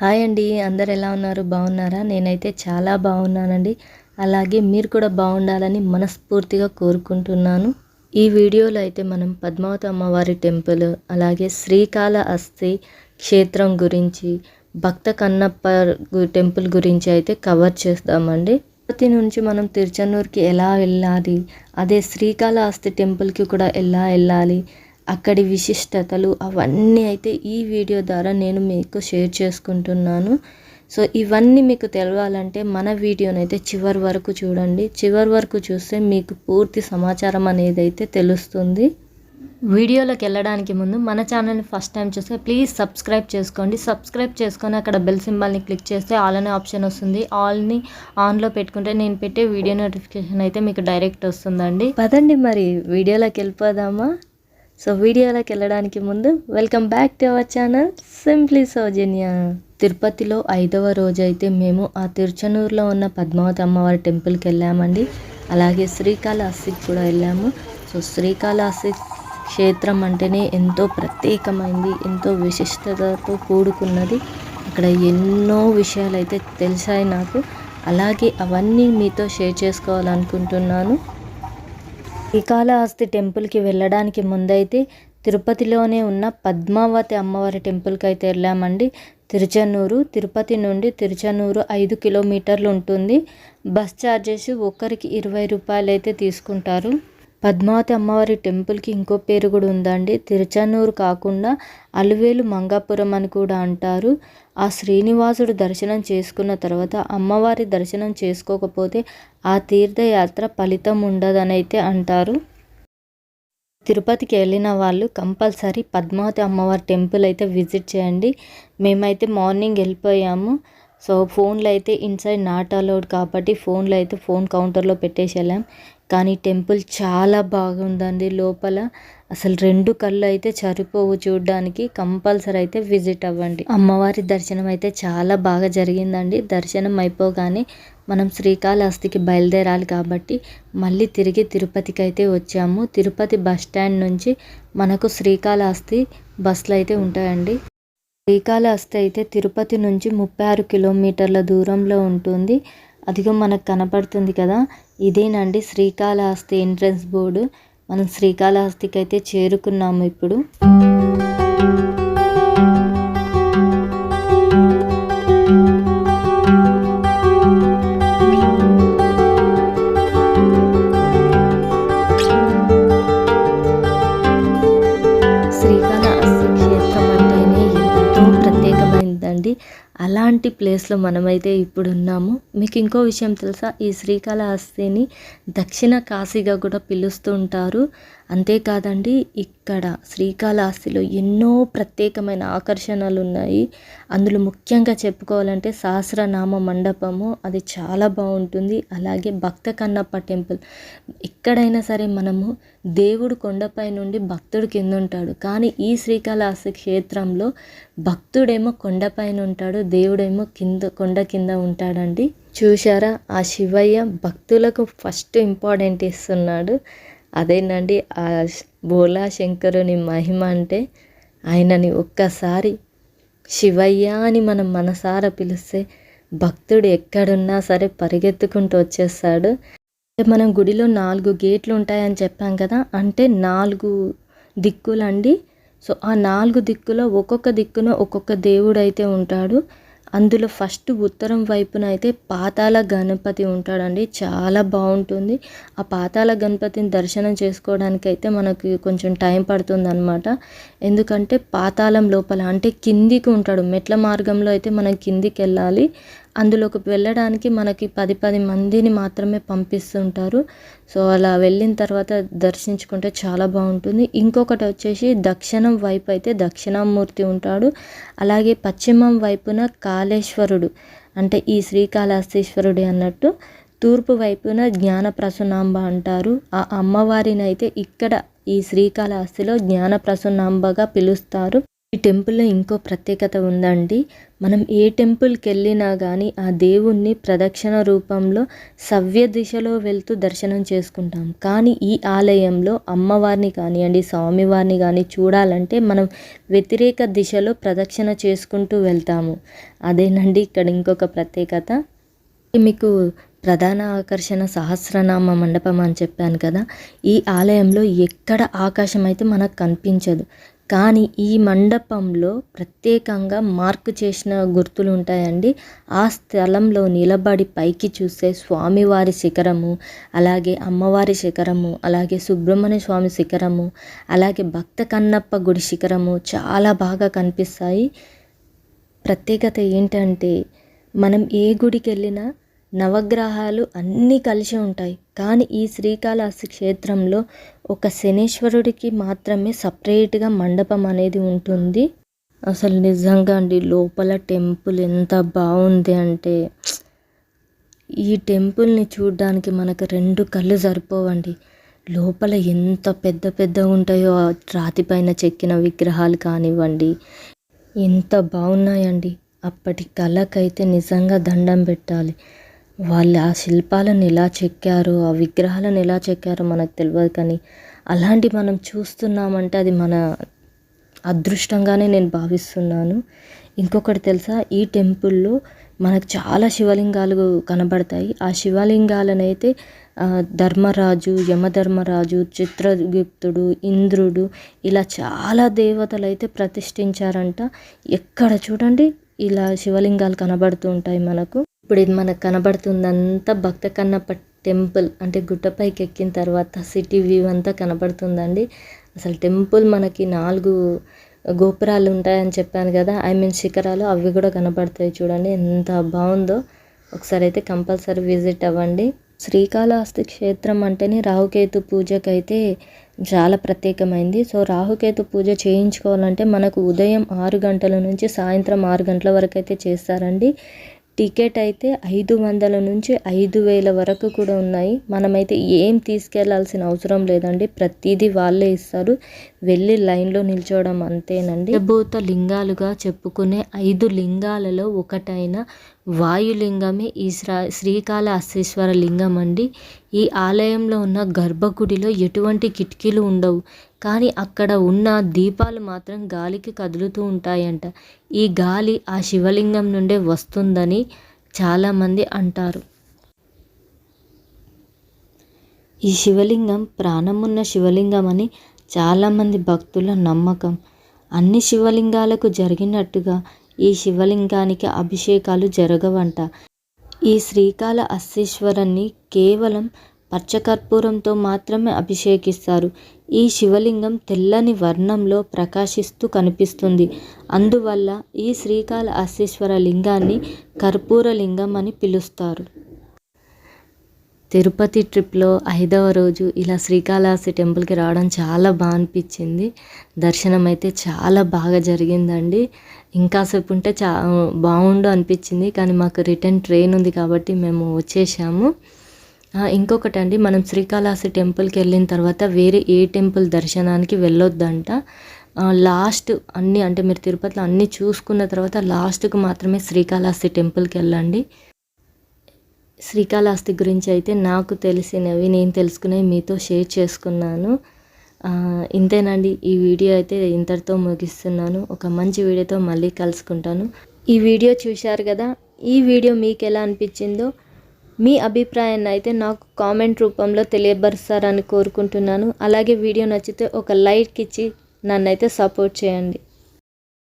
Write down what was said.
Hi అండి. అందరు ఎలా ఉన్నారు? బాగున్నారా? నేనైతే చాలా బాగున్నానండి. అలాగే మీరు కూడా బాగుండాలని మనస్ఫూర్తిగా కోరుకుంటున్నాను. ఈ వీడియోలో అయితే మనం పద్మావతి అమ్మవారి టెంపుల్, అలాగే శ్రీకాళహస్తి క్షేత్రం గురించి, భక్త కన్నప్ప టెంపుల్ గురించి అయితే కవర్ చేస్తామండి. తిరుపతి నుంచి మనం తిరుచానూరుకి ఎలా వెళ్ళాలి, అదే శ్రీకాళహస్తి టెంపుల్కి కూడా ఎలా వెళ్ళాలి, అక్కడి విశిష్టతలు అవన్నీ అయితే ఈ వీడియో ద్వారా నేను మీకు షేర్ చేసుకుంటున్నాను. సో ఇవన్నీ మీకు తెలవాలంటే మన వీడియోనైతే చివరి వరకు చూడండి. చివరి వరకు చూస్తే మీకు పూర్తి సమాచారం అనేది అయితే తెలుస్తుంది. వీడియోలోకి వెళ్ళడానికి ముందు మన ఛానల్ని ఫస్ట్ టైం చూస్తే ప్లీజ్ సబ్స్క్రైబ్ చేసుకోండి. సబ్స్క్రైబ్ చేసుకొని అక్కడ బెల్ సింబల్ని క్లిక్ చేస్తే ఆల్ అనే ఆప్షన్ వస్తుంది. ఆల్ని ఆన్లో పెట్టుకుంటే నేను పెట్టే వీడియో నోటిఫికేషన్ అయితే మీకు డైరెక్ట్ వస్తుందండి. పదండి మరి వీడియోలోకి వెళ్ళిపోదామా? సో వీడియోలోకి వెళ్ళడానికి ముందు welcome back to our channel simply Soujanya. తిరుపతిలో 5వ రోజు అయితే మేము ఆ తిరుచానూరులో ఉన్న పద్మావతి అమ్మవారి టెంపుల్కి వెళ్ళామండి. అలాగే శ్రీకాళహస్తికి కూడా వెళ్ళాము. సో శ్రీకాళహస్తి క్షేత్రం అంటేనే ఎంతో ప్రత్యేకమైంది, ఎంతో విశిష్టతతో కూడుకున్నది. అక్కడ ఎన్నో విషయాలు అయితే తెలిసాయి నాకు. అలాగే అవన్నీ మీతో షేర్ చేసుకోవాలనుకుంటున్నాను. శ్రీకాళహస్తి టెంపుల్కి వెళ్ళడానికి ముందైతే తిరుపతిలోనే ఉన్న పద్మావతి అమ్మవారి టెంపుల్కి అయితే వెళ్ళామండి. తిరుపతి నుండి తిరుచానూరు 5 కిలోమీటర్లు ఉంటుంది. బస్ ఛార్జెస్ ఒక్కరికి 20 రూపాయలు అయితే తీసుకుంటారు. పద్మావతి అమ్మవారి టెంపుల్కి ఇంకో పేరు కూడా ఉందండి. తిరుచానూరు కాకుండా అలివేలు మంగాపురం అని కూడా అంటారు. ఆ శ్రీనివాసుడు దర్శనం చేసుకున్న తర్వాత అమ్మవారి దర్శనం చేసుకోకపోతే ఆ తీర్థయాత్ర ఫలితం ఉండదని అయితే అంటారు. తిరుపతికి వెళ్ళిన వాళ్ళు కంపల్సరీ పద్మావతి అమ్మవారి టెంపుల్ అయితే విజిట్ చేయండి. మేమైతే మార్నింగ్ వెళ్ళిపోయాము. సో ఫోన్లో అయితే ఇన్సైడ్ నాట్ అలౌడ్ కాబట్టి ఫోన్లో అయితే ఫోన్ కౌంటర్లో పెట్టేసి వెళ్ళాం. కానీ టెంపుల్ చాలా బాగుందండి. లోపల అసలు 2 కళ్ళు అయితే సరిపోవు చూడడానికి. కంపల్సరీ అయితే విజిట్ అవ్వండి. అమ్మవారి దర్శనం అయితే చాలా బాగా జరిగిందండి. దర్శనం అయిపోగానే మనం శ్రీకాళహస్తికి బయలుదేరాలి కాబట్టి మళ్ళీ తిరిగి తిరుపతికి అయితే వచ్చాము. తిరుపతి బస్ స్టాండ్ నుంచి మనకు శ్రీకాళహస్తి బస్సులు అయితే ఉంటాయండి. శ్రీకాళహస్తి అయితే తిరుపతి నుంచి 36 కిలోమీటర్ల దూరంలో ఉంటుంది. అదిగో మనకు కనపడుతుంది కదా, ఇదేనండి శ్రీకాళహస్తి ఎంట్రన్స్ బోర్డు. మనం శ్రీకాళహస్తికి అయితే చేరుకున్నాము ఇప్పుడు. శ్రీకాళహస్తి క్షేత్రం అంటేనే ఎంతో ప్రత్యేకమైందండి. అలాంటి ప్లేస్లో మనమైతే ఇప్పుడు ఉన్నాము. మీకు ఇంకో విషయం తెలుసా? ఈ శ్రీకాళహస్తిని దక్షిణ కాశీగా కూడా పిలుస్తూ ఉంటారు. అంతేకాదండి, ఇక్కడ శ్రీకాళహస్తిలో ఎన్నో ప్రత్యేకమైన ఆకర్షణలు ఉన్నాయి. అందులో ముఖ్యంగా చెప్పుకోవాలంటే సహస్రనామ మండపము, అది చాలా బాగుంటుంది. అలాగే భక్త కన్నప్ప టెంపుల్. ఎక్కడైనా సరే మనము దేవుడు కొండపై నుండి భక్తుడు కింద ఉంటాడు. కానీ ఈ శ్రీకాళహస్తి క్షేత్రంలో భక్తుడేమో కొండపైన ఉంటాడు, దేవుడేమో కొండ కింద ఉంటాడండి. చూశారా, ఆ శివయ్య భక్తులకు ఫస్ట్ ఇంపార్టెంట్ ఇస్తున్నాడు. అదేనండి ఆ బోలా శంకరుని మహిమ అంటే. ఆయనని ఒక్కసారి శివయ్య అని మనం మనసారా పిలిస్తే భక్తుడు ఎక్కడున్నా సరే పరిగెత్తుకుంటూ వచ్చేస్తాడు. మనం గుడిలో 4 గేట్లు ఉంటాయని చెప్పాం కదా, అంటే 4 దిక్కులండి. సో ఆ 4 దిక్కులో ఒక్కొక్క దిక్కున ఒక్కొక్క దేవుడు అయితే ఉంటాడు. అందులో ఫస్ట్ ఉత్తరం వైపున అయితే పాతాళ గణపతి ఉంటాడండి. చాలా బాగుంటుంది. ఆ పాతాళ గణపతిని దర్శనం చేసుకోవడానికి అయితే మనకి కొంచెం టైం పడుతుంది అనమాట. ఎందుకంటే పాతాళం లోపల అంటే కిందికి ఉంటాడు. మెట్ల మార్గంలో అయితే మనం కిందికి వెళ్ళాలి. అందులోకి వెళ్ళడానికి మనకి 10 మందిని మాత్రమే పంపిస్తుంటారు. సో అలా వెళ్ళిన తర్వాత దర్శించుకుంటే చాలా బాగుంటుంది. ఇంకొకటి వచ్చేసి దక్షిణం వైపు అయితే దక్షిణామూర్తి ఉంటాడు. అలాగే పశ్చిమం వైపున కాళేశ్వరుడు, అంటే ఈ శ్రీకాళహస్తీశ్వరుడు అన్నట్టు. తూర్పు వైపున జ్ఞానప్రసూనాంబ అంటారు. ఆ అమ్మవారిని అయితే ఇక్కడ ఈ శ్రీకాళహస్తిలో జ్ఞానప్రసూనాంబగా పిలుస్తారు. ఈ టెంపుల్‌లో ఇంకో ప్రత్యేకత ఉందండి. మనం ఏ టెంపుల్‌కెళ్ళినా గానీ, ఆ దేవుణ్ణి ప్రదక్షిణ రూపంలో సవ్య దిశలో వెళ్తూ దర్శనం చేసుకుంటాం. కానీ ఈ ఆలయంలో అమ్మవారిని కానియండి, స్వామివారిని గానీ చూడాలంటే మనం వ్యతిరేక దిశలో ప్రదక్షిణ చేసుకుంటూ వెళ్తాము. అదేనండి ఇక్కడ ఇంకొక ప్రత్యేకత. మీకు ప్రధాన ఆకర్షణ సహస్రనామ మండపం అని చెప్పాను కదా! ఈ ఆలయంలో ఎక్కడ ఆకాశం అయితే మనకు కనిపించదు. కానీ ఈ మండపంలో ప్రత్యేకంగా మార్క్ చేసిన గుర్తులు ఉంటాయండి. ఆ స్థలంలో నిలబడి పైకి చూస్తే స్వామివారి శిఖరము, అలాగే అమ్మవారి శిఖరము, అలాగే సుబ్రహ్మణ్య స్వామి శిఖరము, అలాగే భక్త కన్నప్ప గుడి శిఖరము చాలా బాగా కనిపిస్తాయి. ప్రత్యేకత ఏంటంటే మనం ఏ గుడికెళ్ళినా నవగ్రహాలు అన్నీ కలిసి ఉంటాయి. కానీ ఈ శ్రీకాళహస్తి క్షేత్రంలో ఒక శనీశ్వరుడికి మాత్రమే సపరేట్‌గా మండపం అనేది ఉంటుంది. అసలు నిజంగా అండి లోపల టెంపుల్ ఎంత బావుంది అంటే ఈ టెంపుల్‌ని చూడ్డానికి మనకు 2 కళ్ళు సరిపోవండి. లోపల ఎంత పెద్ద పెద్దగుంటాయో ఆ రాతి పైన చెక్కిన విగ్రహాలు కానివ్వండి, ఎంత బావున్నాయండి. అప్పటి కళకైతే నిజంగా దండం పెట్టాలి. వాళ్ళు ఆ శిల్పాలను ఎలా చెక్కారో, ఆ విగ్రహాలను ఎలా చెక్కారో మనకు తెలవదు కానీ, అలాంటివి మనం చూస్తున్నామంటే అది మన అదృష్టంగానే నేను భావిస్తున్నాను. ఇంకొకటి తెలుసా? ఈ టెంపుల్‌లో మనకు చాలా శివలింగాలు కనబడతాయి. ఆ శివలింగాలనైతే ధర్మరాజు, యమధర్మరాజు, చిత్రగుప్తుడు, ఇంద్రుడు ఇలా చాలా దేవతలైతే ప్రతిష్ఠించారంట. ఎక్కడ చూడండి ఇలా శివలింగాలు కనబడుతూ ఉంటాయి మనకు. ఇప్పుడు ఇది మనకు కనబడుతుందంతా భక్త కన్నప్ప టెంపుల్ అంటే గుట్టపైకి ఎక్కిన తర్వాత సిటీ వ్యూ అంతా కనబడుతుందండి. అసలు టెంపుల్ మనకి 4 గోపురాలు ఉంటాయని చెప్పాను కదా! శిఖరాలు అవి కూడా కనబడతాయి చూడండి ఎంత బావుందో. ఒకసారి అయితే కంపల్సరీ విజిట్ అవ్వండి. శ్రీకాళహస్తి క్షేత్రం అంటేనే రాహుకేతు పూజకైతే చాలా ప్రత్యేకమైంది. సో రాహుకేతు పూజ చేయించుకోవాలంటే మనకు ఉదయం 6 గంటల నుంచి సాయంత్రం 6 గంటల వరకు అయితే చేస్తారండి. టికెట్ అయితే 500 నుంచి 5000 వరకు కూడా ఉన్నాయి. మనమైతే ఏం తీసుకెళ్లాల్సిన అవసరం లేదండి. ప్రతిదీ వాళ్ళే ఇస్తారు. వెళ్ళి లైన్‌లో నిల్చోవడం అంతేనండి. పంచభూత లింగాలుగా చెప్పుకునే 5 లింగాలలో ఒకటైన వాయులింగమే ఈ శ్రీకాళహస్తీశ్వర లింగం అండి. ఈ ఆలయంలో ఉన్న గర్భగుడిలో ఎటువంటి కిటికీలు ఉండవు. కానీ అక్కడ ఉన్న దీపాలు మాత్రం గాలికి కదులుతూ ఉంటాయంట. ఈ గాలి ఆ శివలింగం నుండే వస్తుందని చాలామంది అంటారు. ఈ శివలింగం ప్రాణమున్న శివలింగం అని చాలామంది భక్తుల నమ్మకం. అన్ని శివలింగాలకు జరిగినట్టుగా ఈ శివలింగానికి అభిషేకాలు జరగవంట. ఈ శ్రీకాళహస్తీశ్వరుని కేవలం పచ్చకర్పూరంతో మాత్రమే అభిషేకిస్తారు. ఈ శివలింగం తెల్లని వర్ణంలో ప్రకాశిస్తూ కనిపిస్తుంది. అందువల్ల ఈ శ్రీకాళహస్తీశ్వర లింగాన్ని కర్పూర లింగం అని పిలుస్తారు. తిరుపతి ట్రిప్‌లో 5వ రోజు ఇలా శ్రీకాళహస్తి టెంపుల్‌కి రావడం చాలా అనిపించింది. దర్శనం అయితే చాలా బాగా జరిగిందండి. ఇంకాసేపు ఉంటే బాగుండు అనిపించింది. కానీ మాకు రిటర్న్ ట్రైన్ ఉంది కాబట్టి మేము వచ్చేసాము. ఇంకొకటండి మనం శ్రీకాళహస్తి టెంపుల్‌కి వెళ్ళిన తర్వాత వేరే ఏ టెంపుల్ దర్శనానికి వెళ్ళొద్దంట. లాస్ట్ అన్నీ అంటే మీరు తిరుపతిలో అన్నీ చూసుకున్న తర్వాత లాస్ట్‌కు మాత్రమే శ్రీకాళహస్తి టెంపుల్‌కి వెళ్ళండి. శ్రీకాళహస్తి గురించి అయితే నాకు తెలిసినవి నేను తెలుసుకునేవి మీతో షేర్ చేసుకున్నాను. ఇంతేనండి. ఈ వీడియో అయితే ఇంతటితో ముగిస్తున్నాను. ఒక మంచి వీడియోతో మళ్ళీ కలుసుకుంటాను. ఈ వీడియో చూశారు కదా! ఈ వీడియో మీకు ఎలా అనిపించిందో మీ అభిప్రాయాన్ని అయితే నాకు కామెంట్ రూపంలో తెలియపరుస్తారని కోరుకుంటున్నాను. అలాగే వీడియో నచ్చితే ఒక లైక్ ఇచ్చి నన్నైతే సపోర్ట్ చేయండి.